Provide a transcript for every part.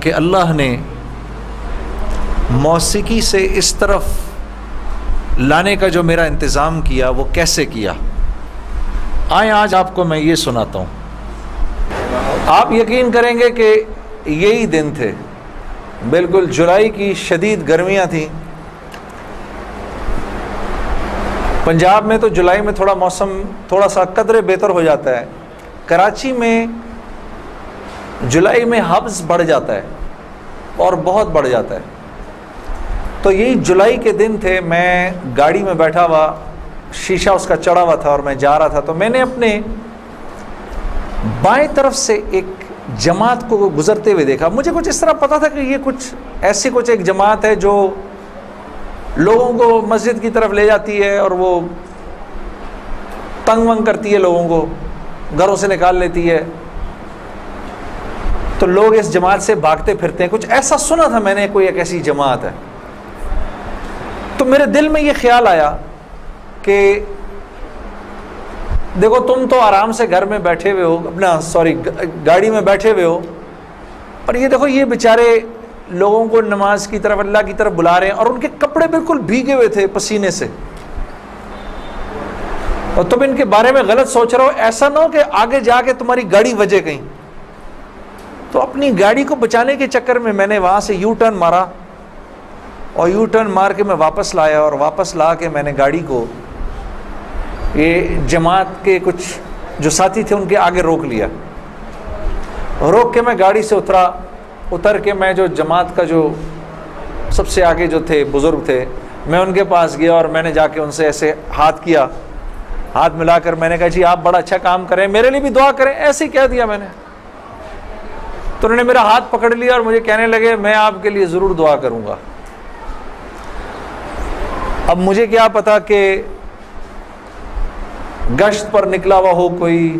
کہ اللہ نے موسیقی سے اس طرف لانے کا جو میرا انتظام کیا وہ کیسے کیا. آئیں آج آپ کو میں یہ سناتا ہوں. آپ یقین کریں گے کہ یہی دن تھے، بالکل جولائی کی شدید گرمیاں تھیں. پنجاب میں تو جولائی میں تھوڑا موسم تھوڑا سا قدرے بہتر ہو جاتا ہے. کراچی میں جولائی میں حبس بڑھ جاتا ہے اور بہت بڑھ جاتا ہے. تو یہی جولائی کے دن تھے، میں گاڑی میں بیٹھا ہوا، شیشہ اس کا چڑھا ہوا تھا اور میں جا رہا تھا. تو میں نے اپنے بائیں طرف سے ایک جماعت کو گزرتے ہوئے دیکھا. مجھے کچھ اس طرح پتا تھا کہ یہ کچھ ایک جماعت ہے جو لوگوں کو مسجد کی طرف لے جاتی ہے اور وہ تنگ ونگ کرتی ہے، لوگوں کو گھروں سے نکال لیتی ہے. تو لوگ اس جماعت سے بھاگتے پھرتے ہیں، کچھ ایسا سنا تھا میں نے، کوئی ایک ایسی جماعت ہے. تو میرے دل میں یہ خیال آیا کہ دیکھو تم تو آرام سے گھر میں بیٹھے ہوئے ہو، گاڑی میں بیٹھے ہوئے ہو، اور یہ دیکھو یہ بیچارے لوگوں کو نماز کی طرف، اللہ کی طرف بلا رہے ہیں، اور ان کے کپڑے بالکل بھیگے ہوئے تھے پسینے سے، اور تم ان کے بارے میں غلط سوچ رہے ہو. ایسا نہ ہو کہ آگے جا کے تمہاری گاڑی وجے کہیں. تو اپنی گاڑی کو بچانے کے چکر میں نے وہاں سے یو ٹرن مارا، اور یو ٹرن مار کے میں واپس لایا، اور واپس لا کے میں نے گاڑی کو یہ جماعت کے کچھ جو ساتھی تھے ان کے آگے روک لیا. روک کے میں گاڑی سے اتر کے میں جو جماعت کا جو سب سے آگے جو تھے بزرگ تھے، میں ان کے پاس گیا اور میں نے جا کے ان سے ایسے ہاتھ ملا کر میں نے کہا جی آپ بڑا اچھا کام کریں، میرے لیے بھی دعا کریں. ایسے ہی کہہ دیا میں نے. تو انہوں نے میرا ہاتھ پکڑ لیا اور مجھے کہنے لگے میں آپ کے لیے ضرور دعا کروں گا. اب مجھے کیا پتا کہ گشت پر نکلا ہوا ہو کوئی،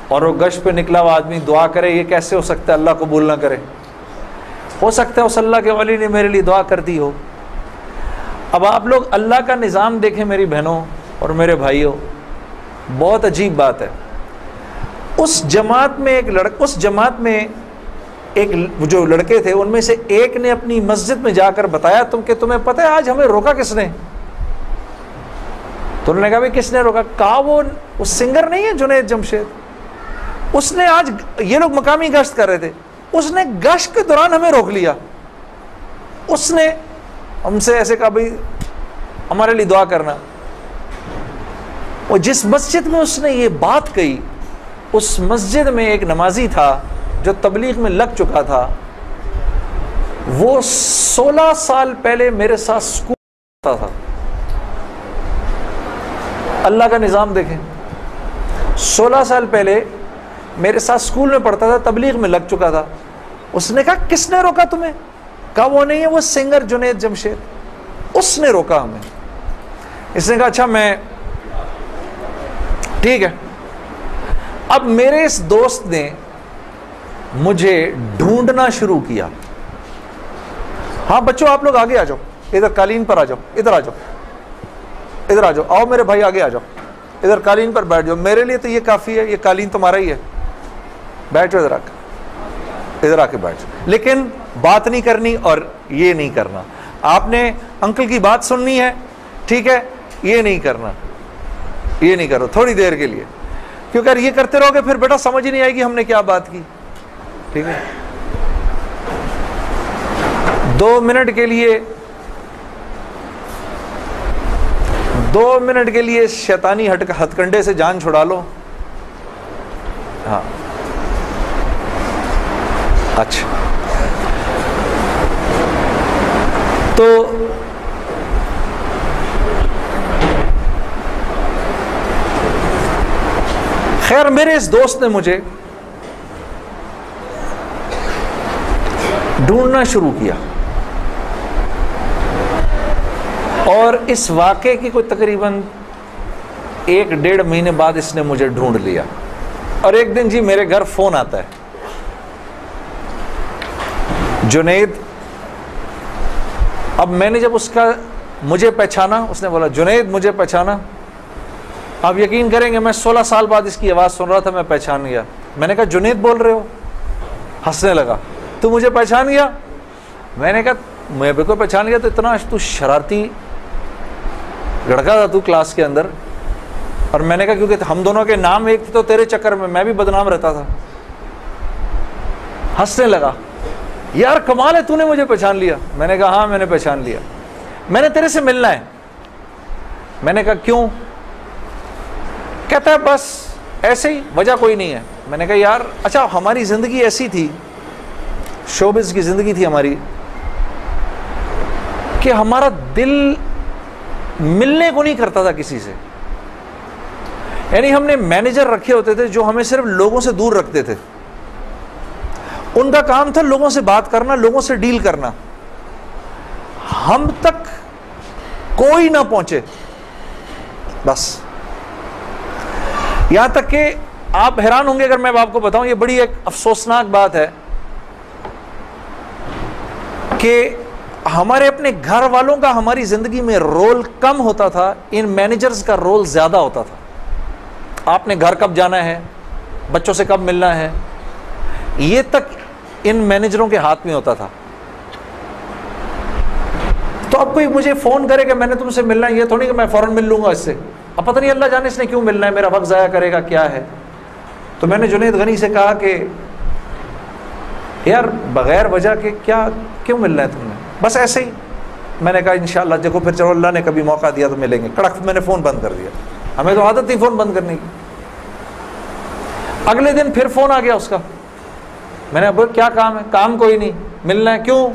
اور وہ گشت پہ نکلا ہوا آدمی دعا کرے، یہ کیسے ہو سکتا ہے اللہ قبول نہ کرے؟ ہو سکتا ہے اس اللہ کے ولی نے میرے لیے دعا کر دی ہو. اب آپ لوگ اللہ کا نظام دیکھیں میری بہنوں اور میرے بھائیوں، بہت عجیب بات ہے. اس جماعت میں ایک جو لڑکے تھے ان میں سے ایک نے اپنی مسجد میں جا کر بتایا کہ تمہیں پتہ ہے آج ہمیں روکا کس نے؟ تو انہوں نے کہا بھائی کس نے روکا؟ کہا وہ سنگر نہیں ہے جنید جمشید، اس نے آج، یہ لوگ مقامی گشت کر رہے تھے، اس نے گشت کے دوران ہمیں روک لیا. اس نے ہم سے ایسے کہا بھائی ہمارے لیے دعا کرنا. اور جس مسجد میں اس نے یہ بات کہی، اس مسجد میں ایک نمازی تھا جو تبلیغ میں لگ چکا تھا. وہ 16 سال پہلے میرے ساتھ سکول پڑھتا تھا. اللہ کا نظام دیکھیں، 16 سال پہلے میرے ساتھ سکول میں پڑھتا تھا، تبلیغ میں لگ چکا تھا. اس نے کہا کس نے روکا تمہیں؟ کہا وہ نہیں ہے، وہ سنگر جنید جمشید، اس نے روکا ہمیں. اس نے کہا اچھا میں ٹھیک ہے. اب میرے اس دوست نے مجھے ڈھونڈنا شروع کیا. ہاں بچوں آپ لوگ آگے آ جاؤ، ادھر قالین پر آ جاؤ، ادھر آ جاؤ، آؤ میرے بھائی آگے آ جاؤ، ادھر قالین پر بیٹھ جاؤ. میرے لیے تو یہ کافی ہے، یہ قالین تمہارا ہی ہے، بیٹھ جاؤ ادھر آ کے بیٹھ جاؤ. لیکن بات نہیں کرنی اور یہ نہیں کرنا. آپ نے انکل کی بات سننی ہے، ٹھیک ہے، یہ نہیں کرنا، یہ نہیں کرو تھوڑی دیر کے لیے، کیونکہ اگر یہ کرتے رہو گے پھر بیٹا سمجھ ہی نہیں آئے گی ہم نے کیا بات کی. ٹھیک ہے، 2 منٹ کے لیے شیطانی ہتھ کنڈے سے جان چھڑا لو. ہاں اچھا، تو خیر میرے اس دوست نے مجھے ڈھونڈنا شروع کیا، اور اس واقعے کی کوئی تقریباً 1-1.5 مہینے بعد اس نے مجھے ڈھونڈ لیا. اور ایک دن جی میرے گھر فون آتا ہے، جنید. اب میں نے جب مجھے پہچانا، اس نے بولا جنید مجھے پہچانا. آپ یقین کریں گے میں 16 سال بعد اس کی آواز سن رہا تھا، میں پہچان گیا. میں نے کہا جنید بول رہے ہو؟ ہنسنے لگا. تو مجھے پہچان گیا؟ میں نے کہا میں بھی کو پہچان گیا تو اتنا تو شرارتی لڑکا تھا تو کلاس کے اندر. اور میں نے کہا کیونکہ ہم دونوں کے نام ایک تھے تو تیرے چکر میں بھی بدنام رہتا تھا. ہنسنے لگا, یار کمال ہے تو نے مجھے پہچان لیا. میں نے کہا ہاں میں نے پہچان لیا, میں نے تیرے سے ملنا ہے. میں نے کہا کیوں؟ کہتا ہے بس ایسے ہی, وجہ کوئی نہیں ہے. میں نے کہا یار اچھا ہماری زندگی ایسی تھی, شوبز کی زندگی تھی ہماری, کہ ہمارا دل ملنے کو نہیں کرتا تھا کسی سے. یعنی ہم نے مینیجر رکھے ہوتے تھے جو ہمیں صرف لوگوں سے دور رکھتے تھے. ان کا کام تھا لوگوں سے بات کرنا, لوگوں سے ڈیل کرنا, ہم تک کوئی نہ پہنچے بس. یہاں تک کہ آپ حیران ہوں گے اگر میں آپ کو بتاؤں, یہ بڑی ایک افسوسناک بات ہے کہ ہمارے اپنے گھر والوں کا ہماری زندگی میں رول کم ہوتا تھا, ان مینیجرز کا رول زیادہ ہوتا تھا. آپ نے گھر کب جانا ہے, بچوں سے کب ملنا ہے, یہ تک ان مینیجروں کے ہاتھ میں ہوتا تھا. تو اب کوئی مجھے فون کرے کہ میں نے تم سے ملنا ہے, یہ تھوڑی کہ میں فوراً مل لوں گا اس سے. اب پتہ نہیں اللہ جانے اس نے کیوں ملنا ہے, میرا وقت ضائع کرے گا کیا ہے. تو میں نے جنید غنی سے کہا کہ یار بغیر وجہ کے کیوں ملنا ہے تم نے, بس ایسے ہی. میں نے کہا انشاءاللہ دیکھو پھر چلو اللہ نے کبھی موقع دیا تو ملیں گے. کڑک میں نے فون بند کر دیا, ہمیں تو عادت تھی فون بند کرنے کی. اگلے دن پھر فون آ گیا اس کا. میں نے بولا کیا کام ہے؟ کام کوئی نہیں, ملنا ہے. کیوں؟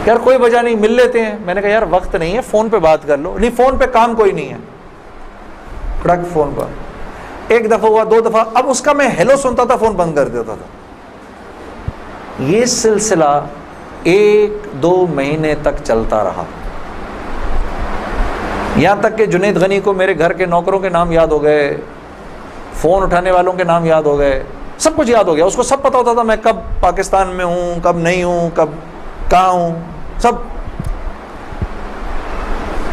یار کوئی وجہ نہیں, مل لیتے ہیں. میں نے کہا یار وقت نہیں ہے, فون پہ بات کر لو. نہیں فون پہ کام کوئی نہیں ہے. کڑک فون پر ایک دفعہ ہوا, 2 دفعہ, اب اس کا میں ہیلو سنتا تھا فون بند کر دیتا تھا. یہ سلسلہ 1-2 مہینے تک چلتا رہا, یہاں تک کہ جنید غنی کو میرے گھر کے نوکروں کے نام یاد ہو گئے, فون اٹھانے والوں کے نام یاد ہو گئے, سب کچھ یاد ہو گیا. اس کو سب پتہ ہوتا تھا میں کب پاکستان میں ہوں, کب نہیں ہوں, کب کہاں ہوں, سب.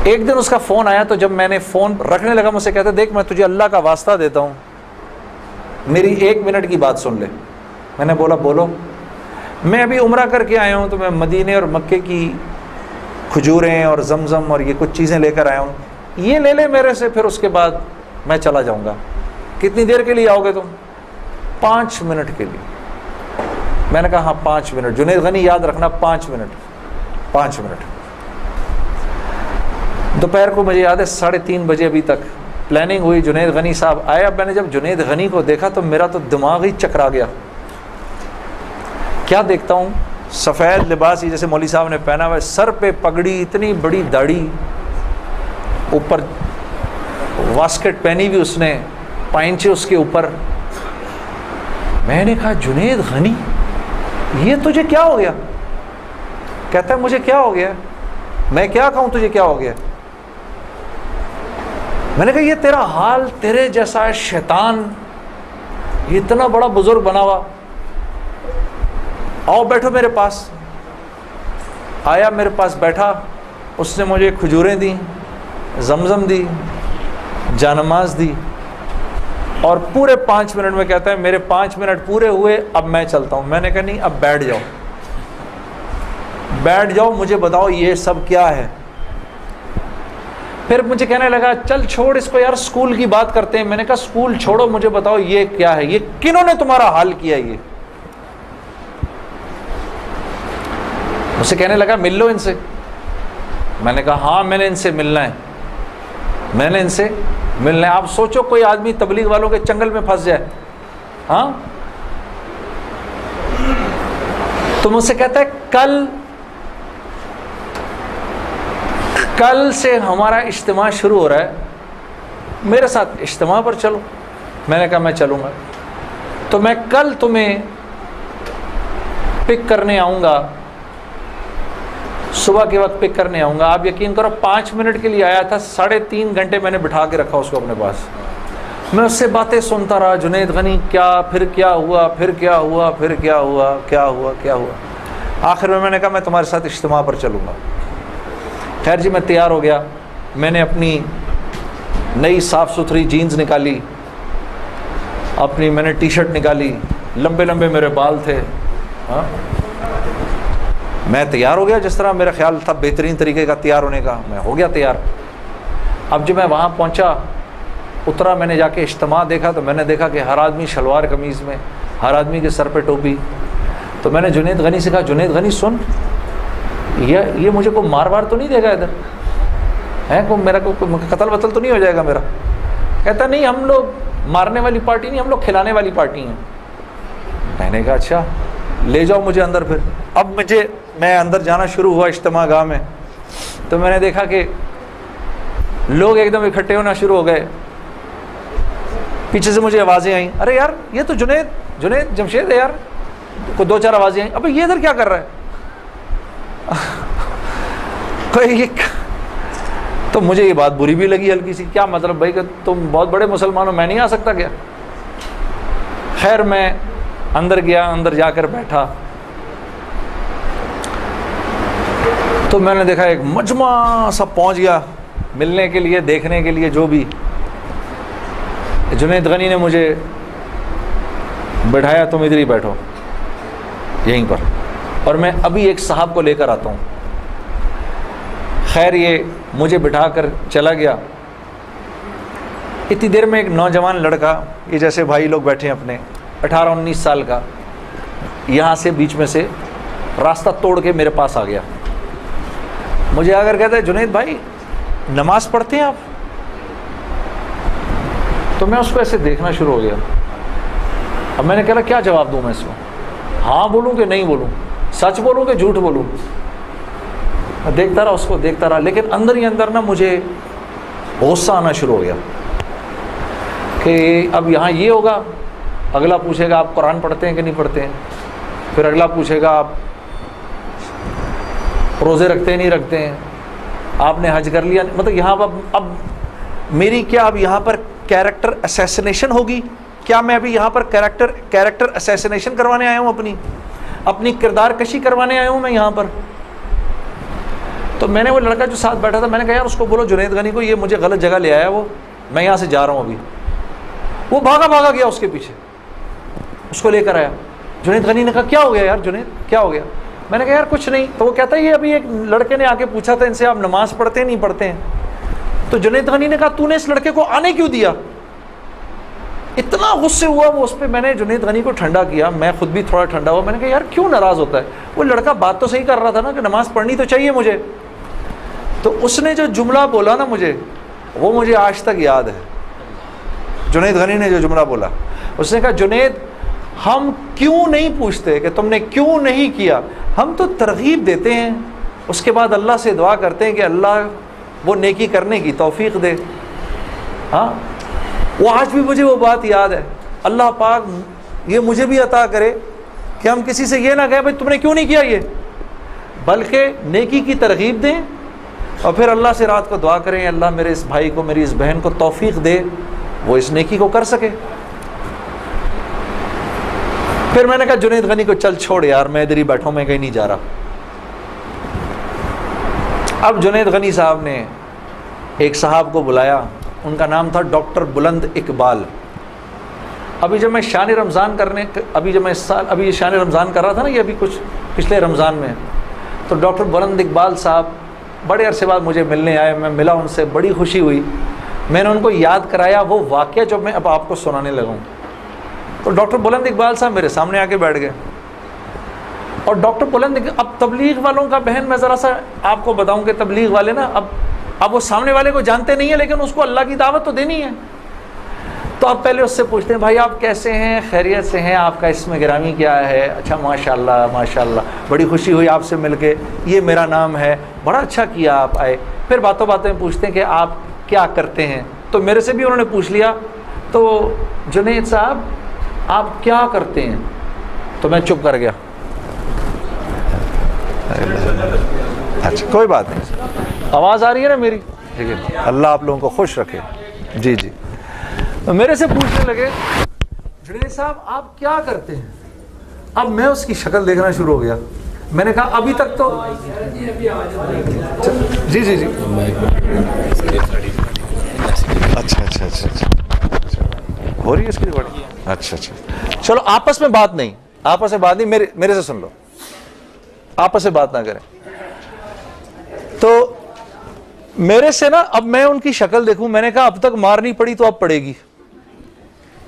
ایک دن اس کا فون آیا تو جب میں نے فون رکھنے لگا مجھ سے کہتا دیکھ میں تجھے اللہ کا واسطہ دیتا ہوں, میری 1 منٹ کی بات سن لے. میں نے بولا بولو. میں ابھی عمرہ کر کے آیا ہوں تو میں مدینے اور مکے کی کھجوریں اور زمزم اور یہ کچھ چیزیں لے کر آیا ہوں, یہ لے لے میرے سے, پھر اس کے بعد میں چلا جاؤں گا. کتنی دیر کے لیے آؤ گے تم؟ 5 منٹ کے لیے. میں نے کہا ہاں 5 منٹ. جنید غنی یاد رکھنا 5 منٹ 5 منٹ. دوپہر کو مجھے یاد ہے 3:30 بجے ابھی تک پلاننگ ہوئی, جنید غنی صاحب آئے. اب میں نے جب جنید غنی کو دیکھا تو میرا تو دماغ ہی چکرا گیا. کیا دیکھتا ہوں, سفید لباس ہی جیسے مولوی صاحب نے پہنا ہوا ہے, سر پہ پگڑی, اتنی بڑی داڑھی, اوپر واسکٹ پہنی ہوئی اس نے, پائنچے اس کے اوپر. میں نے کہا جنید غنی یہ تجھے کیا ہو گیا؟ کہتا ہے مجھے کیا ہو گیا؟ میں کیا کہوں تجھے کیا ہو گیا؟ میں نے کہا یہ تیرا حال تیرے جیسا ہے شیطان, یہ اتنا بڑا بزرگ بنا ہوا, آؤ بیٹھو میرے پاس. آیا میرے پاس بیٹھا, اس نے مجھے کھجوریں دیں, زمزم دی, جانماز دی, اور پورے 5 منٹ میں کہتا ہے میرے 5 منٹ پورے ہوئے, اب میں چلتا ہوں. میں نے کہا نہیں اب بیٹھ جاؤ, بیٹھ جاؤ, مجھے بتاؤ یہ سب کیا ہے. پھر مجھے کہنے لگا چل چھوڑ اس کو یار, اسکول کی بات کرتے ہیں. میں نے کہا اسکول چھوڑو, مجھے بتاؤ یہ کیا ہے, یہ کنہوں نے تمہارا حال کیا. یہ مجھ سے کہنے لگا مل لو ان سے. میں نے کہا ہاں میں نے ان سے ملنا ہے, میں نے ان سے ملنا ہے. آپ سوچو کوئی آدمی تبلیغ والوں کے چنگل میں پھنس جائے, ہاں, تو مجھ سے کہتا ہے کل سے ہمارا اجتماع شروع ہو رہا ہے, میرے ساتھ اجتماع پر چلو. میں نے کہا میں چلوں گا. تو میں کل تمہیں پک کرنے آؤں گا, صبح کے وقت پک کرنے آؤں گا. آپ یقین کرو 5 منٹ کے لیے آیا تھا, 3.5 گھنٹے میں نے بٹھا کے رکھا اس کو اپنے پاس. میں اس سے باتیں سنتا رہا, جنید غنی کیا, پھر کیا ہوا, پھر کیا ہوا, پھر کیا ہوا, کیا ہوا, کیا ہوا. آخر میں نے کہا میں تمہارے ساتھ اجتماع پر چلوں گا. خیر جی میں تیار ہو گیا. میں نے اپنی نئی صاف ستھری جینز نکالی, اپنی میں نے ٹی شرٹ نکالی, لمبے لمبے میرے بال تھے. ہاں میں تیار ہو گیا جس طرح میرا خیال تھا بہترین طریقے کا تیار ہونے کا, میں ہو گیا تیار. اب جب میں وہاں پہنچا, اترا, میں نے جا کے اجتماع دیکھا تو میں نے دیکھا کہ ہر آدمی شلوار قمیض میں, ہر آدمی کے سر پہ ٹوپی. تو میں نے جنید غنی سے کہا, جنید غنی سن, یہ مجھے کوئی مار وار تو نہیں دے گا ادھر ہے, میرا کوئی قتل وتل تو نہیں ہو جائے گا میرا؟ کہتا نہیں, ہم لوگ مارنے والی پارٹی نہیں, ہم لوگ کھلانے والی پارٹی ہیں. میں نے کہا اچھا لے جاؤ مجھے اندر. پھر اب میں اندر جانا شروع ہوا اجتماع گاہ میں, تو میں نے دیکھا کہ لوگ ایک دم اکٹھے ہونا شروع ہو گئے. پیچھے سے مجھے آوازیں آئیں, ارے یار یہ تو جنید جمشید ہے یار. کوئی دو چار آوازیں آئیں, ابھی یہ ادھر کیا کر رہا ہے کوئی. تو مجھے یہ بات بری بھی لگی ہلکی سی, کیا مطلب بھائی کہ تم بہت بڑے مسلمان ہو, میں نہیں آ سکتا کیا؟ خیر میں اندر گیا, اندر جا کر بیٹھا تو میں نے دیکھا ایک مجمع سب پہنچ گیا ملنے کے لیے, دیکھنے کے لیے. جو بھی جنید غنی نے مجھے بٹھایا, تم ادھر ہی بیٹھو یہیں پر, اور میں ابھی ایک صاحب کو لے کر آتا ہوں. خیر یہ مجھے بٹھا کر چلا گیا. اتنی دیر میں ایک نوجوان لڑکا, یہ جیسے بھائی لوگ بیٹھے ہیں اپنے, 18-19 سال کا, یہاں سے بیچ میں سے راستہ توڑ کے میرے پاس آ گیا. مجھے آ کر کہتا ہے, جنید بھائی نماز پڑھتے ہیں آپ؟ تو میں اس کو ایسے دیکھنا شروع ہو گیا. اب میں نے کہا کیا جواب دوں میں اس کو, ہاں بولوں کہ نہیں بولوں, سچ بولوں کہ جھوٹ بولوں؟ میں دیکھتا رہا اس کو, دیکھتا رہا, لیکن اندر ہی اندر نا مجھے غصہ آنا شروع ہو گیا کہ اب یہاں یہ ہوگا, اگلا پوچھے گا آپ قرآن پڑھتے ہیں کہ نہیں پڑھتے ہیں, پھر اگلا پوچھے گا آپ روزے رکھتے ہیں نہیں رکھتے ہیں, آپ نے حج کر لیا. مطلب یہاں اب میری کیا اب یہاں پر کیریکٹر اسیسنیشن ہوگی کیا؟ میں ابھی یہاں پر کیریکٹر اسیسنیشن کروانے آیا ہوں, اپنی کردار کشی کروانے آیا ہوں میں یہاں پر. تو میں نے وہ لڑکا جو ساتھ بیٹھا تھا, میں نے کہا یار اس کو بولو جنید غنی کو, یہ مجھے غلط جگہ لے آیا, وہ میں یہاں سے جا رہا ہوں ابھی. وہ بھاگا گیا اس کے پیچھے, اس کو لے کر آیا. جنید غنی نے کہا کیا ہو گیا یار جنید, کیا ہو گیا؟ میں نے کہا یار کچھ نہیں. تو وہ کہتا ہے یہ ابھی ایک لڑکے نے آ کے پوچھا تھا ان سے, آپ نماز پڑھتے ہیں نہیں پڑھتے ہیں؟ تو جنید غنی نے کہا تو نے اس لڑکے کو آنے کیوں دیا؟ اتنا غصے ہوا وہ اس پہ. میں نے جنید غنی کو ٹھنڈا کیا, میں خود بھی تھوڑا ٹھنڈا ہوا. میں نے کہا یار کیوں ناراض ہوتا ہے؟ وہ لڑکا بات تو صحیح کر رہا تھا نا کہ نماز پڑھنی تو چاہیے مجھے. تو اس نے جو جملہ بولا نا مجھے, وہ مجھے آج تک یاد ہے. جنید غنی نے جو جملہ بولا, اس نے کہا جنید ہم کیوں نہیں پوچھتے کہ تم نے کیوں نہیں کیا, ہم تو ترغیب دیتے ہیں, اس کے بعد اللہ سے دعا کرتے ہیں کہ اللہ وہ نیکی کرنے کی توفیق دے. ہاں وہ آج بھی مجھے وہ بات یاد ہے. اللہ پاک یہ مجھے بھی عطا کرے کہ ہم کسی سے یہ نہ کہیں بھائی تم نے کیوں نہیں کیا یہ, بلکہ نیکی کی ترغیب دیں اور پھر اللہ سے رات کو دعا کریں اللہ میرے اس بھائی کو, میری اس بہن کو توفیق دے وہ اس نیکی کو کر سکے. پھر میں نے کہا جنید غنی کو چل چھوڑ یار, میں ادھر ہی بیٹھا ہوں, میں کہیں نہیں جا رہا. اب جنید غنی صاحب نے ایک صاحب کو بلایا, ان کا نام تھا ڈاکٹر بلند اقبال. ابھی جب میں شان رمضان ابھی شان رمضان کر رہا تھا نا, یہ ابھی کچھ پچھلے رمضان میں, تو ڈاکٹر بلند اقبال صاحب بڑے عرصے بعد مجھے ملنے آئے. میں ملا ان سے, بڑی خوشی ہوئی. میں نے ان کو یاد کرایا وہ واقعہ جو میں اب آپ کو سنانے لگا ہوں. تو ڈاکٹر بلند اقبال صاحب میرے سامنے آ کے بیٹھ گئے. اور ڈاکٹر بلند, اب تبلیغ والوں کا بہن میں ذرا سا آپ کو بتاؤں کہ تبلیغ والے نا اب وہ سامنے والے کو جانتے نہیں ہیں, لیکن اس کو اللہ کی دعوت تو دینی ہے. تو آپ پہلے اس سے پوچھتے ہیں بھائی آپ کیسے ہیں, خیریت سے ہیں, آپ کا اسم گرامی کیا ہے؟ اچھا ماشاء اللہ بڑی خوشی ہوئی آپ سے مل کے, یہ میرا نام ہے, بڑا اچھا کیا آپ آئے. پھر باتوں میں پوچھتے ہیں کہ آپ کیا کرتے ہیں, تو میرے سے بھی انہوں نے پوچھ لیا. تو جنید صاحب آپ کیا کرتے ہیں؟ تو میں چپ کر گیا. اچھا کوئی بات نہیں, آواز آ رہی ہے نا میری؟ ٹھیک ہے, اللہ آپ لوگوں کو خوش رکھے. جی میرے سے پوچھنے لگے جنید صاحب آپ کیا کرتے ہیں. اب میں اس کی شکل دیکھنا شروع ہو گیا. میں نے کہا ابھی تک تو جی اچھا ہو رہی ہے اس کی ریکارڈنگ. اچھا چلو آپس میں بات نہیں, میرے سے سن لو, آپس میں بات نہ کریں. تو میرے سے نا اب میں ان کی شکل دیکھوں, میں نے کہا اب تک مار نہیں پڑی تو اب پڑے گی.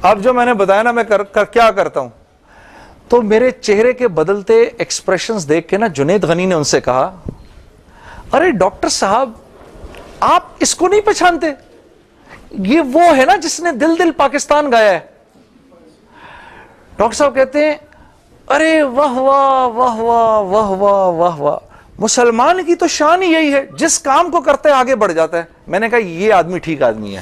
اب جو میں نے بتایا نا میں کیا کرتا ہوں, تو میرے چہرے کے بدلتے ایکسپریشنز دیکھ کے نا جنید غنی نے ان سے کہا, ارے ڈاکٹر صاحب آپ اس کو نہیں پہچانتے, یہ وہ ہے نا جس نے دل دل پاکستان گایا ہے. ڈاکٹر صاحب کہتے ہیں ارے واہ واہ واہ واہ واہ واہ واہ واہ, مسلمان کی تو شان ہی یہی ہے, جس کام کو کرتے آگے بڑھ جاتا ہے. میں نے کہا یہ آدمی ٹھیک آدمی ہے,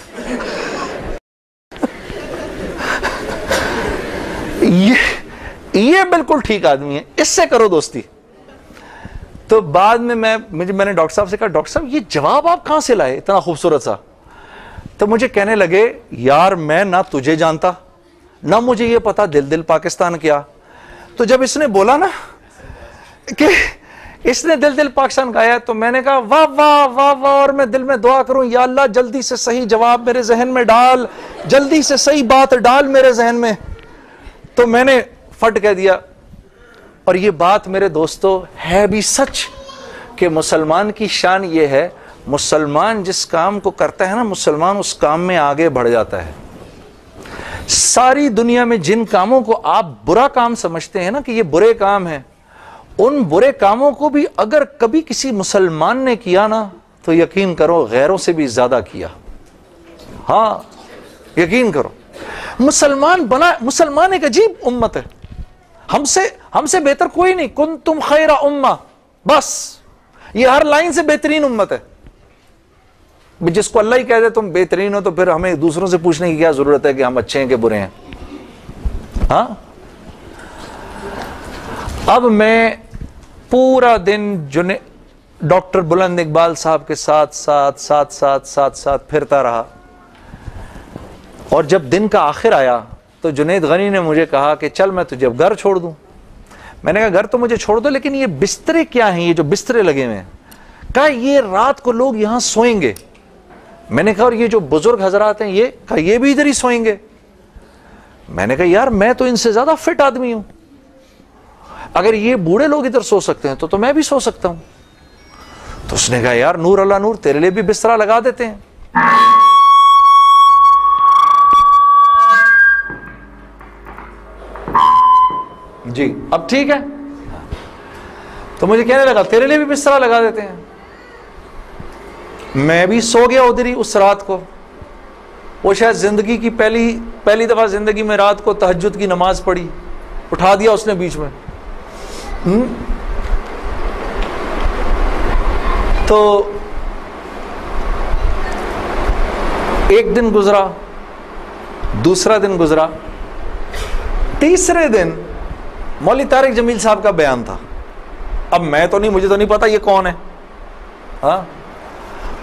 یہ بالکل ٹھیک آدمی ہے, اس سے کرو دوستی. تو بعد میں میں نے ڈاکٹر صاحب سے کہا, ڈاکٹر صاحب یہ جواب آپ کہاں سے لائے اتنا خوبصورت سا؟ تو مجھے کہنے لگے, یار میں نہ تجھے جانتا نہ مجھے یہ پتا دل دل پاکستان کیا. تو جب اس نے بولا نا کہ اس نے دل دل پاکستان گایا, تو میں نے کہا واہ واہ واہ واہ, اور میں دل میں دعا کروں یا اللہ جلدی سے صحیح جواب میرے ذہن میں ڈال, جلدی سے صحیح بات ڈال میرے ذہن میں. تو میں نے فٹ کہہ دیا, اور یہ بات میرے دوستو ہے بھی سچ کہ مسلمان کی شان یہ ہے, مسلمان جس کام کو کرتا ہے نا, مسلمان اس کام میں آگے بڑھ جاتا ہے. ساری دنیا میں جن کاموں کو آپ برا کام سمجھتے ہیں نا کہ یہ برے کام ہیں, ان برے کاموں کو بھی اگر کبھی کسی مسلمان نے کیا نا تو یقین کرو غیروں سے بھی زیادہ کیا. ہاں یقین کرو, مسلمان ایک عجیب امت ہے, ہم سے بہتر کوئی نہیں. کنتم خیر امہ, بس یہ ہر لائن سے بہترین امت ہے. جس کو اللہ ہی کہہ دے تم بہترین ہو, تو پھر ہمیں دوسروں سے پوچھنے کی کیا ضرورت ہے کہ ہم اچھے ہیں کہ برے ہیں. ہاں اب میں پورا دن ڈاکٹر بلند اقبال صاحب کے ساتھ پھرتا رہا, اور جب دن کا آخر آیا تو جنید غنی نے مجھے کہا کہ چل میں تجھے اب گھر چھوڑ دوں. میں نے کہا گھر تو مجھے چھوڑ دو, لیکن یہ بسترے کیا ہیں, یہ جو بسترے لگے ہوئے ہیں؟ کہا یہ رات کو لوگ یہاں سوئیں گے. میں نے کہا اور یہ جو بزرگ حضرات ہیں یہ بھی ادھر ہی سوئیں گے. میں نے کہا یار میں تو ان سے زیادہ فٹ آدمی ہوں, اگر یہ بوڑھے لوگ ادھر سو سکتے ہیں تو میں بھی سو سکتا ہوں. تو اس نے کہا یار نور اللہ نور, تیرے لیے بھی بسترا لگا دیتے ہیں. جی اب ٹھیک ہے. تو مجھے کہنے لگا تیرے لیے بھی بسترا لگا دیتے ہیں. میں بھی سو گیا ادھر ہی اس رات کو. وہ شاید زندگی کی پہلی دفعہ زندگی میں رات کو تہجد کی نماز پڑھی, اٹھا دیا اس نے بیچ میں. تو ایک دن گزرا, دوسرا دن گزرا, تیسرے دن مولوی طارق جمیل صاحب کا بیان تھا. اب مجھے تو نہیں پتا یہ کون ہے. ہاں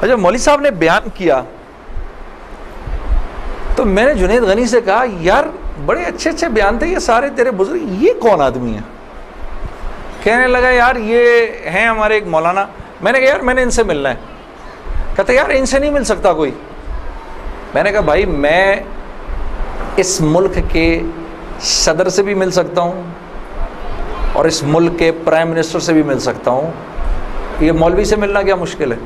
جب مولوی صاحب نے بیان کیا تو میں نے جنید غنی سے کہا یار بڑے اچھے اچھے بیان تھے یہ سارے تیرے بزرگ, یہ کون آدمی ہے؟ کہنے لگا یار یہ ہیں ہمارے ایک مولانا. میں نے کہا یار میں نے ان سے ملنا ہے. کہتے یار ان سے نہیں مل سکتا کوئی. میں نے کہا بھائی میں اس ملک کے صدر سے بھی مل سکتا ہوں اور اس ملک کے پرائم منسٹر سے بھی مل سکتا ہوں, یہ مولوی سے ملنا کیا مشکل ہے؟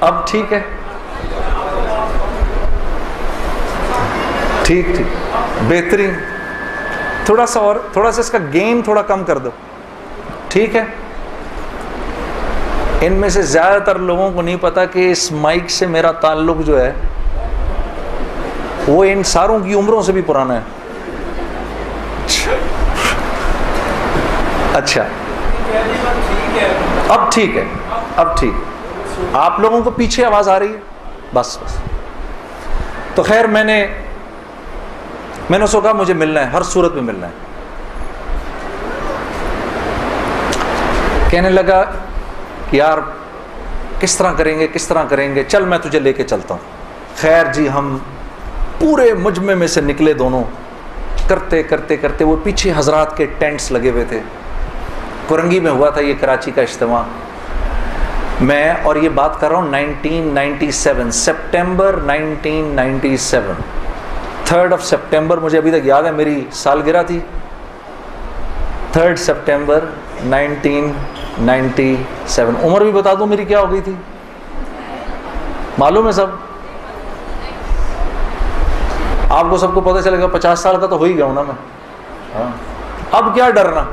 اب ٹھیک ہے, ٹھیک بہترین. تھوڑا سا اس کا گین تھوڑا کم کر دو. ٹھیک ہے. ان میں سے زیادہ تر لوگوں کو نہیں پتا کہ اس مائک سے میرا تعلق جو ہے وہ ان ساروں کی عمروں سے بھی پرانا ہے. اچھا اب ٹھیک ہے, اب ٹھیک. آپ لوگوں کو پیچھے آواز آ رہی ہے؟ بس. تو خیر میں نے سو کہا مجھے ملنا ہے, ہر صورت میں ملنا ہے. کہنے لگا یار کس طرح کریں گے, چل میں تجھے لے کے چلتا ہوں. خیر جی ہم پورے مجمع میں سے نکلے دونوں, کرتے وہ پیچھے حضرات کے ٹینٹس لگے ہوئے تھے, کرنگی میں ہوا تھا یہ کراچی کا اجتماع. میں اور یہ بات کر رہا ہوں 1997 سپٹمبر 1997 3 سپٹمبر مجھے ابھی تک یاد ہے, میری سالگرہ تھی 3 سپٹمبر 1997. عمر بھی بتا دوں میری کیا ہو گئی تھی, معلوم ہے سب آپ کو, سب کو پتہ چلے گا. 50 سال کا تو ہو ہی گیا ہوں نا میں. ہاں اب کیا ڈرنا,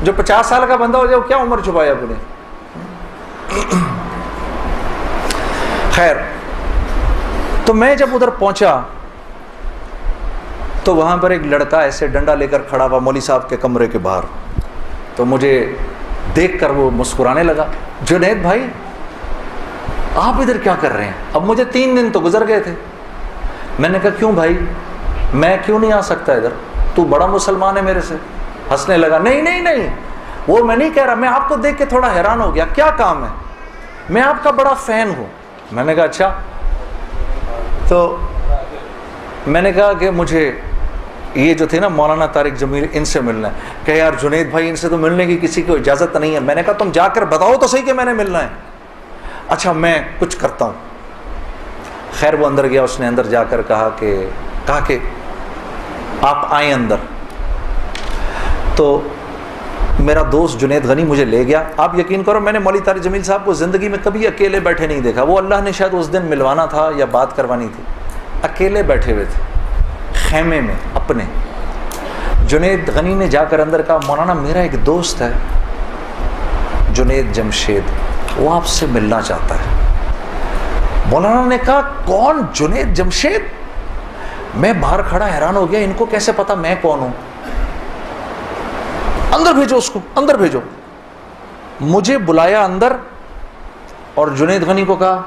جو 50 سال کا بندہ ہو جائے وہ کیا عمر چھپایا اپنے. خیر, تو میں جب ادھر پہنچا تو وہاں پر ایک لڑکا ایسے ڈنڈا لے کر کھڑا ہوا مولوی صاحب کے کمرے کے باہر. تو مجھے دیکھ کر وہ مسکرانے لگا, جنید بھائی آپ ادھر کیا کر رہے ہیں؟ اب مجھے 3 دن تو گزر گئے تھے. میں نے کہا کیوں بھائی, میں کیوں نہیں آ سکتا ادھر, تو بڑا مسلمان ہے میرے سے. ہنسنے لگا, نہیں نہیں نہیں, وہ میں نہیں کہہ رہا, میں آپ کو دیکھ کے تھوڑا حیران ہو گیا, کیا کام ہے؟ میں آپ کا بڑا فین ہوں. میں نے کہا اچھا. تو میں نے کہا کہ مجھے یہ جو تھے نا مولانا طارق جمیل, ان سے ملنا ہے. کہ یار جنید بھائی ان سے تو ملنے کی کسی کو اجازت نہیں ہے. میں نے کہا تم جا کر بتاؤ تو صحیح کہ میں نے ملنا ہے. اچھا میں کچھ کرتا ہوں. خیر وہ اندر گیا, اس نے اندر جا کر کہا کہ آپ آئیں اندر. تو میرا دوست جنید غنی مجھے لے گیا. آپ یقین کرو میں نے مولوی طارق جمیل صاحب کو زندگی میں کبھی اکیلے بیٹھے نہیں دیکھا. وہ اللہ نے شاید اس دن ملوانا تھا یا بات کروانی تھی, اکیلے بیٹھے ہوئے تھے خیمے میں اپنے. جنید غنی نے جا کر اندر کہا مولانا میرا ایک دوست ہے جنید جمشید, وہ آپ سے ملنا چاہتا ہے. مولانا نے کہا کون جنید جمشید؟ میں باہر کھڑا حیران ہو گیا, ان کو کیسے پتا میں کون ہوں؟ اندر بھیجو اس کو, اندر بھیجو. مجھے بلایا اندر اور جنید غنی کو کہا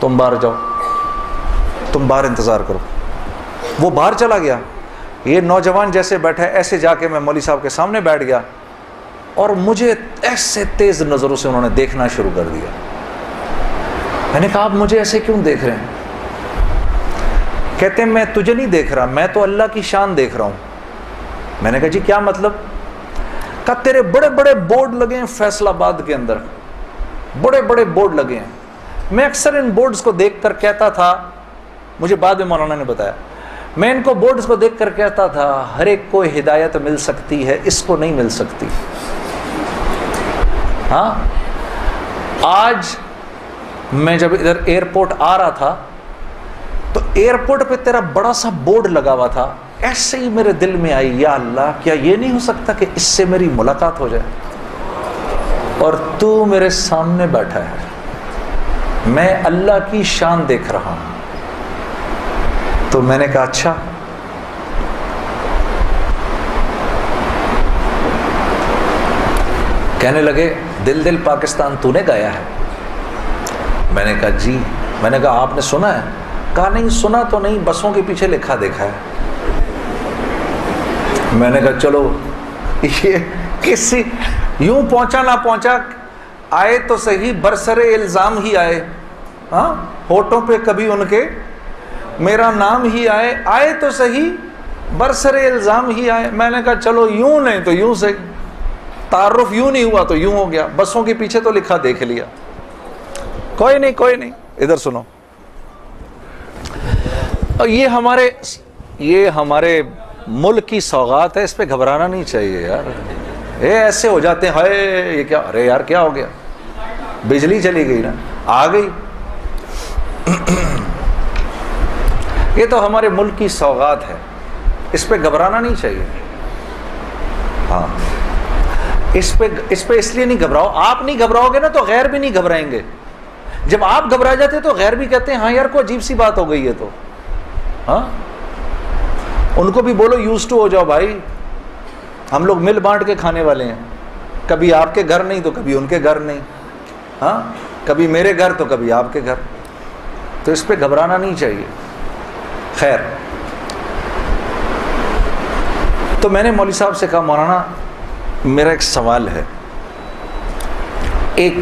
تم باہر جاؤ, تم باہر انتظار کرو. وہ باہر چلا گیا. یہ نوجوان جیسے بیٹھا ایسے جا کے میں مولوی صاحب کے سامنے بیٹھ گیا اور مجھے ایسے تیز نظروں سے انہوں نے دیکھنا شروع کر دیا. میں نے کہا آپ مجھے ایسے کیوں دیکھ رہے ہیں؟ کہتے ہیں میں تجھے نہیں دیکھ رہا, میں تو اللہ کی شان دیکھ رہا ہوں. میں نے کہا جی کیا مطلب؟ کہا تیرے بڑے بڑے بورڈ لگے ہیں فیصل آباد کے اندر, بڑے بڑے بورڈ لگے ہیں. میں اکثر ان بورڈز کو دیکھ کر کہتا تھا, مجھے بعد میں مولانا نے بتایا, میں ان کو بورڈز کو دیکھ کر کہتا تھا ہر ایک کو ہدایت مل سکتی ہے, اس کو نہیں مل سکتی. ہاں آج میں جب ادھر ایئرپورٹ آ رہا تھا تو ایئرپورٹ پہ تیرا بڑا سا بورڈ لگا ہوا تھا, ایسے ہی میرے دل میں آئی یا اللہ کیا یہ نہیں ہو سکتا کہ اس سے میری ملاقات ہو جائے, اور تو میرے سامنے بیٹھا ہے, میں اللہ کی شان دیکھ رہا ہوں. تو میں نے کہا اچھا. کہنے لگے دل دل پاکستان تو نے گایا ہے. میں نے کہا جی. میں نے کہا آپ نے سنا ہے؟ کہا نہیں سنا تو نہیں, بسوں کے پیچھے لکھا دیکھا ہے. میں نے کہا چلو یہ کسی یوں پہنچا نہ پہنچا, آئے تو صحیح برسر الزام ہی آئے. ہاں ہوٹوں پہ کبھی ان کے میرا نام ہی آئے, آئے تو صحیح برسر الزام ہی آئے. میں نے کہا چلو یوں نہیں تو یوں سے, تعارف یوں نہیں ہوا تو یوں ہو گیا, بسوں کے پیچھے تو لکھا دیکھ لیا. کوئی نہیں کوئی نہیں, ادھر سنو. اور یہ ہمارے ملک کی سوغات ہے, اس پہ گھبرانا نہیں چاہیے یار. ایسے ہو جاتے ہیں ہائے یہ کیا, ارے یار کیا ہو گیا, بجلی چلی گئی نا, آ گئی. یہ تو ہمارے ملک کی سوغات ہے, اس پہ گھبرانا نہیں چاہیے. ہاں اس پہ اس لیے نہیں گھبراؤ, آپ نہیں گھبراؤ گے نا تو غیر بھی نہیں گھبرائیں گے. جب آپ گھبرا جاتے تو غیر بھی کہتے ہیں ہاں یار کوئی عجیب سی بات ہو گئی ہے. تو ہاں ان کو بھی بولو یوز ٹو ہو جاؤ بھائی, ہم لوگ مل بانٹ کے کھانے والے ہیں, کبھی آپ کے گھر نہیں تو کبھی ان کے گھر نہیں, ہاں کبھی میرے گھر تو کبھی آپ کے گھر. تو اس پہ گھبرانا نہیں چاہیے. خیر, تو میں نے مولوی صاحب سے کہا مولانا میرا ایک سوال ہے. ایک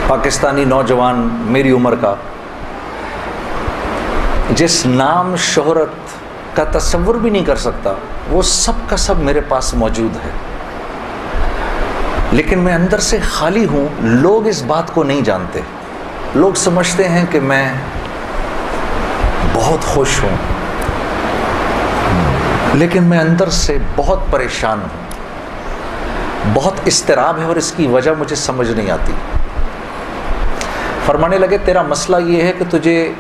پاکستانی نوجوان میری عمر کا, جس نام شہرت کا تصور بھی نہیں کر سکتا, وہ سب کا سب میرے پاس موجود ہے، لیکن میں اندر سے خالی ہوں. لوگ اس بات کو نہیں جانتے. لوگ سمجھتے ہیں کہ میں بہت خوش ہوں، لیکن میں اندر سے بہت پریشان ہوں. بہت اضطراب ہے اور اس کی وجہ مجھے سمجھ نہیں آتی. فرمانے لگے تیرا مسئلہ یہ ہے کہ تجھے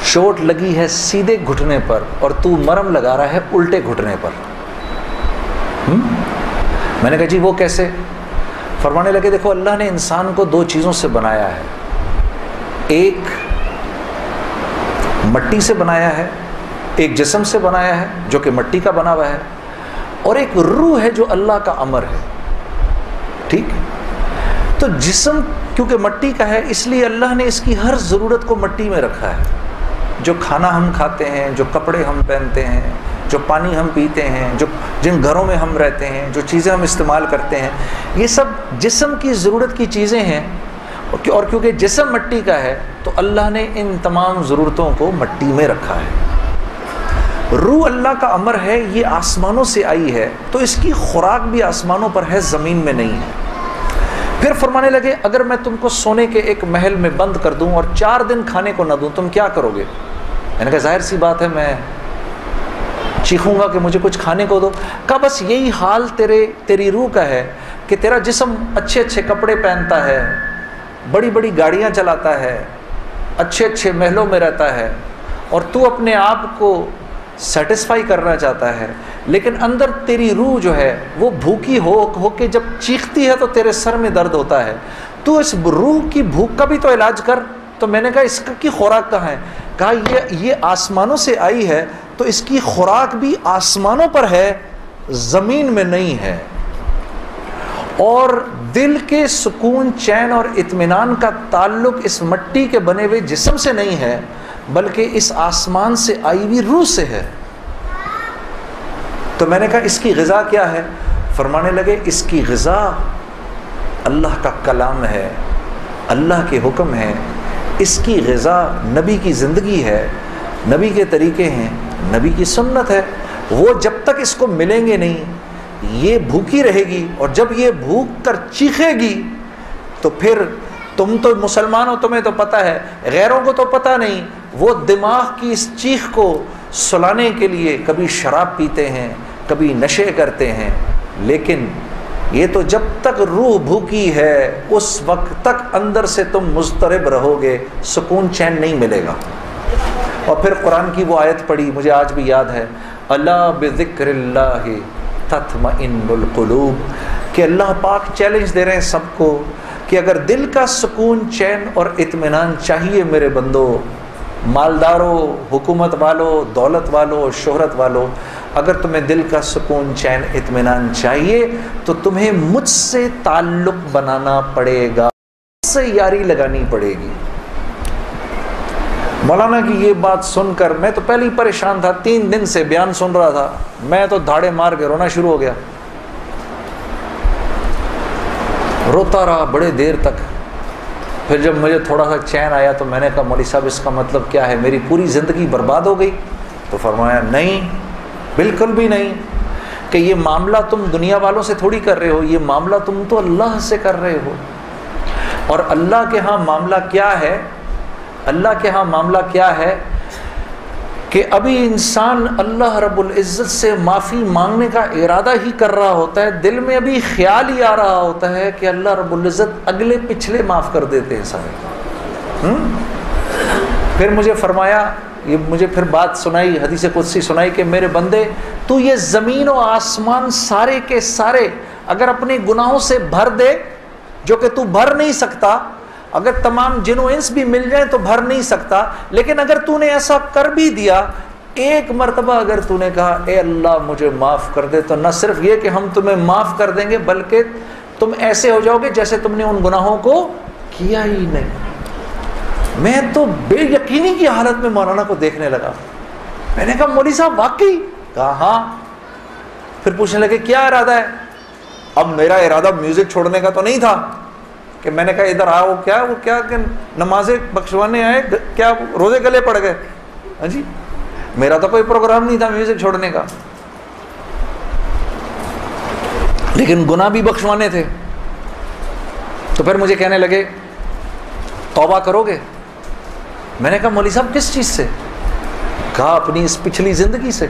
چوٹ لگی ہے سیدھے گھٹنے پر اور تو مرم لگا رہا ہے الٹے گھٹنے پر. میں نے کہا جی وہ کیسے؟ فرمانے لگے دیکھو اللہ نے انسان کو دو چیزوں سے بنایا ہے. ایک مٹی سے بنایا ہے، ایک جسم سے بنایا ہے جو کہ مٹی کا بنا ہوا ہے، اور ایک روح ہے جو اللہ کا امر ہے. ٹھیک؟ تو جسم کیونکہ مٹی کا ہے اس لیے اللہ نے اس کی ہر ضرورت کو مٹی میں رکھا ہے. جو کھانا ہم کھاتے ہیں، جو کپڑے ہم پہنتے ہیں، جو پانی ہم پیتے ہیں، جو جن گھروں میں ہم رہتے ہیں، جو چیزیں ہم استعمال کرتے ہیں، یہ سب جسم کی ضرورت کی چیزیں ہیں. اور کیونکہ جسم مٹی کا ہے تو اللہ نے ان تمام ضرورتوں کو مٹی میں رکھا ہے. روح اللہ کا امر ہے، یہ آسمانوں سے آئی ہے تو اس کی خوراک بھی آسمانوں پر ہے، زمین میں نہیں ہے. پھر فرمانے لگے اگر میں تم کو سونے کے ایک محل میں بند کر دوں اور 4 دن کھانے کو نہ دوں تم کیا کرو گے؟ میں نے کہا ظاہر سی بات ہے میں چیخوں گا کہ مجھے کچھ کھانے کو دو. کہا بس یہی حال تیری روح کا ہے کہ تیرا جسم اچھے اچھے کپڑے پہنتا ہے، بڑی بڑی گاڑیاں چلاتا ہے، اچھے اچھے محلوں میں رہتا ہے، اور تو اپنے آپ کو سیٹسفائی کرنا چاہتا ہے، لیکن اندر تیری روح جو ہے وہ بھوکی ہو کے جب چیختی ہے تو تیرے سر میں درد ہوتا ہے. تو اس روح کی بھوک کا بھی تو علاج کر. تو میں نے کہا اس کی خوراک کہاں ہے؟ کہا یہ آسمانوں سے آئی ہے تو اس کی خوراک بھی آسمانوں پر ہے، زمین میں نہیں ہے. اور دل کے سکون، چین اور اطمینان کا تعلق اس مٹی کے بنے ہوئے جسم سے نہیں ہے بلکہ اس آسمان سے آئی ہوئی روح سے ہے. تو میں نے کہا اس کی غذا کیا ہے؟ فرمانے لگے اس کی غذا اللہ کا کلام ہے، اللہ کے حکم ہے. اس کی غذا نبی کی زندگی ہے، نبی کے طریقے ہیں، نبی کی سنت ہے. وہ جب تک اس کو ملیں گے نہیں یہ بھوکی رہے گی، اور جب یہ بھوک کر چیخے گی تو پھر تم تو مسلمان ہو، تمہیں تو پتہ ہے، غیروں کو تو پتہ نہیں. وہ دماغ کی اس چیخ کو سلانے کے لیے کبھی شراب پیتے ہیں، کبھی نشے کرتے ہیں، لیکن یہ تو جب تک روح بھوکی ہے اس وقت تک اندر سے تم مضطرب رہو گے، سکون چین نہیں ملے گا. اور پھر قرآن کی وہ آیت پڑھی مجھے آج بھی یاد ہے، الا بذکر اللہ تطمئن القلوب، کہ اللہ پاک چیلنج دے رہے ہیں سب کو کہ اگر دل کا سکون، چین اور اطمینان چاہیے میرے بندو، مالداروں، حکومت والوں، دولت والوں، شہرت والوں، اگر تمہیں دل کا سکون، چین، اطمینان چاہیے تو تمہیں مجھ سے تعلق بنانا پڑے گا، مجھ سے یاری لگانی پڑے گی. مولانا کی یہ بات سن کر میں تو پہلے ہی پریشان تھا، 3 دن سے بیان سن رہا تھا، میں تو دھاڑے مار کے رونا شروع ہو گیا. روتا رہا بڑے دیر تک. پھر جب مجھے تھوڑا سا چین آیا تو میں نے کہا مولوی صاحب اس کا مطلب کیا ہے، میری پوری زندگی برباد ہو گئی؟ تو فرمایا نہیں، بالکل بھی نہیں، کہ یہ معاملہ تم دنیا والوں سے تھوڑی کر رہے ہو، یہ معاملہ تم تو اللہ سے کر رہے ہو. اور اللہ کے ہاں معاملہ کیا ہے؟ اللہ کے ہاں معاملہ کیا ہے کہ ابھی انسان اللہ رب العزت سے معافی مانگنے کا ارادہ ہی کر رہا ہوتا ہے، دل میں ابھی خیال ہی آ رہا ہوتا ہے کہ اللہ رب العزت اگلے پچھلے معاف کر دیتے ہیں سارے. پھر مجھے فرمایا، یہ مجھے پھر بات سنائی، حدیث قدسی سنائی کہ میرے بندے تو یہ زمین و آسمان سارے کے سارے اگر اپنے گناہوں سے بھر دے، جو کہ تو بھر نہیں سکتا، اگر تمام جن و انس بھی مل جائیں تو بھر نہیں سکتا، لیکن اگر تو نے ایسا کر بھی دیا، ایک مرتبہ اگر تو نے کہا اے اللہ مجھے معاف کر دے، تو نہ صرف یہ کہ ہم تمہیں معاف کر دیں گے بلکہ تم ایسے ہو جاؤ گے جیسے تم نے ان گناہوں کو کیا ہی نہیں. میں تو بے یقینی کی حالت میں مولانا کو دیکھنے لگا. میں نے کہا مولوی صاحب واقعی؟ کہا ہاں. پھر پوچھنے لگے کیا ارادہ ہے؟ اب میرا ارادہ میوزک چھوڑنے کا تو نہیں تھا کہ میں نے کہا ادھر آؤ، کیا وہ کیا کہ نمازیں بخشوانے آئے، کیا روزے گلے پڑ گئے؟ ہاں جی، میرا تو کوئی پروگرام نہیں تھا میوزک چھوڑنے کا. لیکن گناہ بھی بخشوانے تھے. تو پھر مجھے کہنے لگے توبہ کرو گے؟ میں نے کہا مولوی صاحب کس چیز سے؟ کہا اپنی اس پچھلی زندگی سے.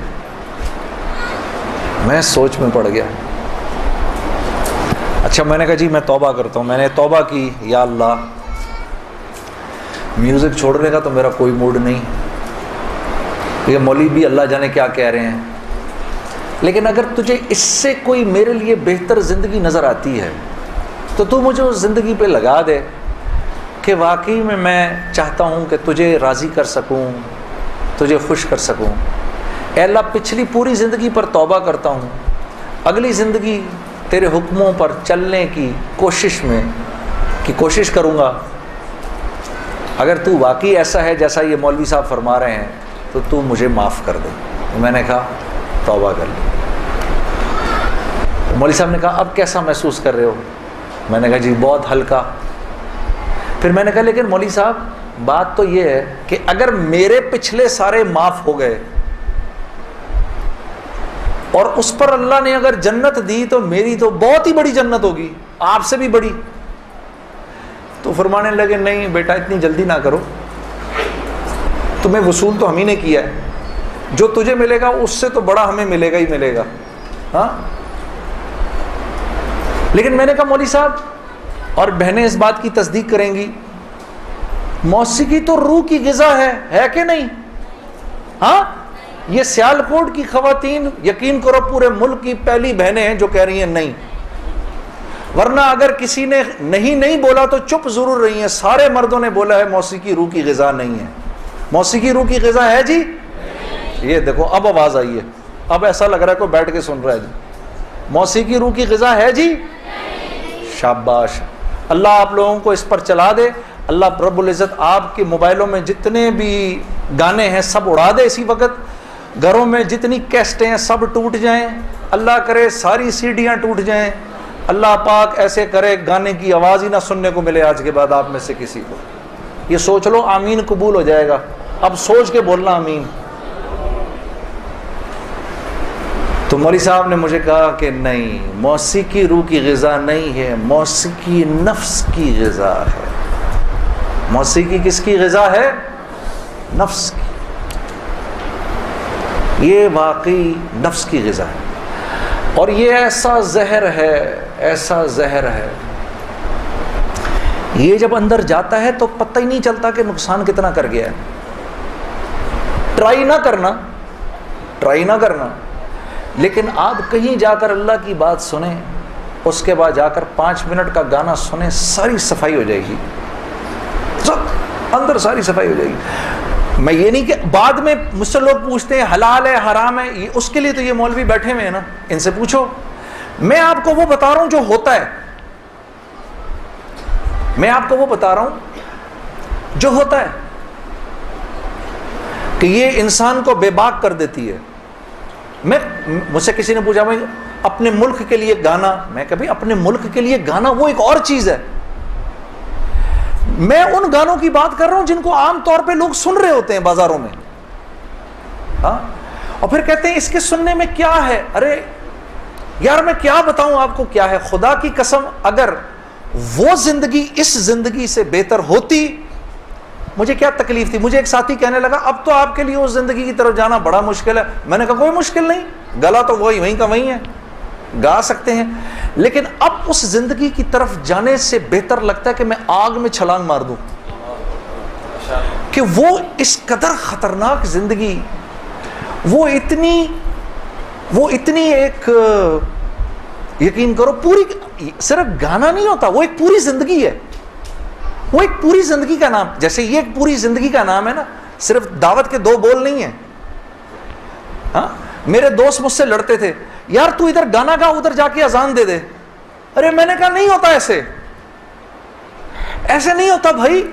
میں سوچ میں پڑ گیا. اچھا میں نے کہا جی میں توبہ کرتا ہوں. میں نے توبہ کی، یا اللہ میوزک چھوڑنے کا تو میرا کوئی موڈ نہیں، یہ مولوی بھی اللہ جانے کیا کہہ رہے ہیں، لیکن اگر تجھے اس سے کوئی میرے لیے بہتر زندگی نظر آتی ہے تو تو مجھے اس زندگی پہ لگا دے کہ واقعی میں چاہتا ہوں کہ تجھے راضی کر سکوں، تجھے خوش کر سکوں. اے اللہ پچھلی پوری زندگی پر توبہ کرتا ہوں، اگلی زندگی تیرے حکموں پر چلنے کی کوشش کروں گا. اگر تو واقعی ایسا ہے جیسا یہ مولوی صاحب فرما رہے ہیں تو تو مجھے معاف کر دے. میں نے کہا توبہ کر لی. مولوی صاحب نے کہا اب کیسا محسوس کر رہے ہو؟ میں نے کہا جی بہت ہلکا. پھر میں نے کہا لیکن مولوی صاحب بات تو یہ ہے کہ اگر میرے پچھلے سارے معاف ہو گئے اور اس پر اللہ نے اگر جنت دی تو میری تو بہت ہی بڑی جنت ہوگی، آپ سے بھی بڑی. تو فرمانے لگے نہیں بیٹا اتنی جلدی نہ کرو، تمہیں وصول تو ہم ہی نے کیا ہے، جو تجھے ملے گا اس سے تو بڑا ہمیں ملے گا ہی ملے گا. ہاں لیکن میں نے کہا مولوی صاحب اور بہنیں اس بات کی تصدیق کریں گی، موسیقی تو روح کی غذا ہے کہ نہیں؟ ہاں یہ سیالکوٹ کی خواتین یقین کرو پورے ملک کی پہلی بہنیں ہیں جو کہہ رہی ہیں نہیں، ورنہ اگر کسی نے نہیں بولا تو چپ ضرور رہی ہیں. سارے مردوں نے بولا ہے موسیقی روح کی غذا نہیں ہے. موسیقی روح کی غذا ہے جی. یہ دیکھو اب آواز آئی ہے، اب ایسا لگ رہا ہے کوئی بیٹھ کے سن رہا ہے جی. موسیقی روح کی غذا ہے جی. شاباش، اللہ آپ لوگوں کو اس پر چلا دے. اللہ رب العزت آپ کے موبائلوں میں جتنے بھی گانے ہیں سب اڑا دے اسی وقت. گھروں میں جتنی کیسٹیں ہیں سب ٹوٹ جائیں، اللہ کرے ساری سیڈیاں ٹوٹ جائیں. اللہ پاک ایسے کرے گانے کی آواز ہی نہ سننے کو ملے آج کے بعد آپ میں سے کسی کو. یہ سوچ لو آمین قبول ہو جائے گا. اب سوچ کے بولنا آمین. تو مولوی صاحب نے مجھے کہا کہ نہیں، موسیقی روح کی غذا نہیں ہے، موسیقی نفس کی غذا ہے. موسیقی کس کی غذا ہے؟ نفس کی. یہ واقعی نفس کی غذا ہے اور یہ ایسا زہر ہے، ایسا زہر ہے، یہ جب اندر جاتا ہے تو پتہ ہی نہیں چلتا کہ نقصان کتنا کر گیا ہے. ٹرائی نہ کرنا لیکن آپ کہیں جا کر اللہ کی بات سنیں، اس کے بعد جا کر 5 منٹ کا گانا سنیں، ساری صفائی ہو جائے گی، سب اندر ساری صفائی ہو جائے گی. میں یہ نہیں کہ بعد میں مجھ سے لوگ پوچھتے ہیں حلال ہے حرام ہے، اس کے لیے تو یہ مولوی بیٹھے ہوئے ہیں نا، ان سے پوچھو. میں آپ کو وہ بتا رہا ہوں جو ہوتا ہے، میں آپ کو وہ بتا رہا ہوں جو ہوتا ہے کہ یہ انسان کو بے باک کر دیتی ہے. مجھ سے کسی نے پوچھا بھائی اپنے ملک کے لیے گانا، میں کبھی اپنے ملک کے لیے گانا وہ ایک اور چیز ہے. میں ان گانوں کی بات کر رہا ہوں جن کو عام طور پہ لوگ سن رہے ہوتے ہیں بازاروں میں، ہاں، اور پھر کہتے ہیں اس کے سننے میں کیا ہے. ارے یار میں کیا بتاؤں آپ کو کیا ہے. خدا کی قسم اگر وہ زندگی اس زندگی سے بہتر ہوتی مجھے کیا تکلیف تھی. مجھے ایک ساتھی کہنے لگا اب تو آپ کے لیے اس زندگی کی طرف جانا بڑا مشکل ہے. میں نے کہا کوئی مشکل نہیں، گلا تو وہیں کا وہیں ہے، گا سکتے ہیں، لیکن اب اس زندگی کی طرف جانے سے بہتر لگتا ہے کہ میں آگ میں چھلانگ مار دوں، کہ وہ اس قدر خطرناک زندگی، وہ اتنی ایک، یقین کرو پوری، صرف گانا نہیں ہوتا، وہ ایک پوری زندگی ہے. وہ ایک پوری زندگی کا نام، جیسے یہ ایک پوری زندگی کا نام ہے نا، صرف دعوت کے 2 بول نہیں ہیں. ہاں میرے دوست مجھ سے لڑتے تھے، یار تو ادھر گانا گا ادھر جا کے اذان دے دے. ارے میں نے کہا نہیں ہوتا ایسے نہیں ہوتا بھائی.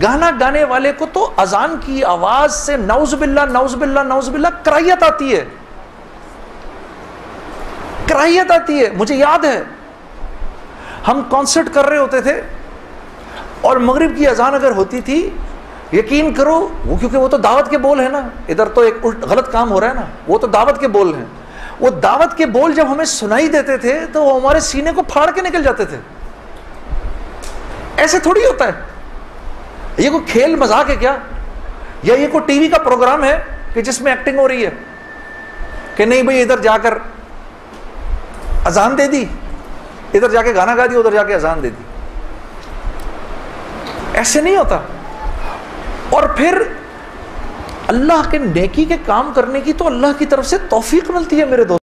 گانا گانے والے کو تو اذان کی آواز سے نعوذ باللہ نعوذ باللہ نعوذ باللہ کراہیت آتی ہے، کراہیت آتی ہے. مجھے یاد ہے ہم کانسرٹ کر رہے ہوتے تھے اور مغرب کی اذان اگر ہوتی تھی، یقین کرو وہ، کیونکہ وہ تو دعوت کے بول ہیں نا، ادھر تو ایک غلط کام ہو رہا ہے نا، وہ تو دعوت کے بول ہیں. وہ دعوت کے بول جب ہمیں سنائی دیتے تھے تو وہ ہمارے سینے کو پھاڑ کے نکل جاتے تھے. ایسے تھوڑی ہوتا ہے. یہ کوئی کھیل مذاق ہے کیا؟ یا یہ کوئی ٹی وی کا پروگرام ہے کہ جس میں ایکٹنگ ہو رہی ہے کہ نہیں بھئی ادھر جا کر اذان دے دی, ادھر جا کے گانا گا دی, ادھر جا کے اذان دے دی. ایسے نہیں ہوتا. اور پھر اللہ کے نیکی کے کام کرنے کی تو اللہ کی طرف سے توفیق ملتی ہے میرے دوست.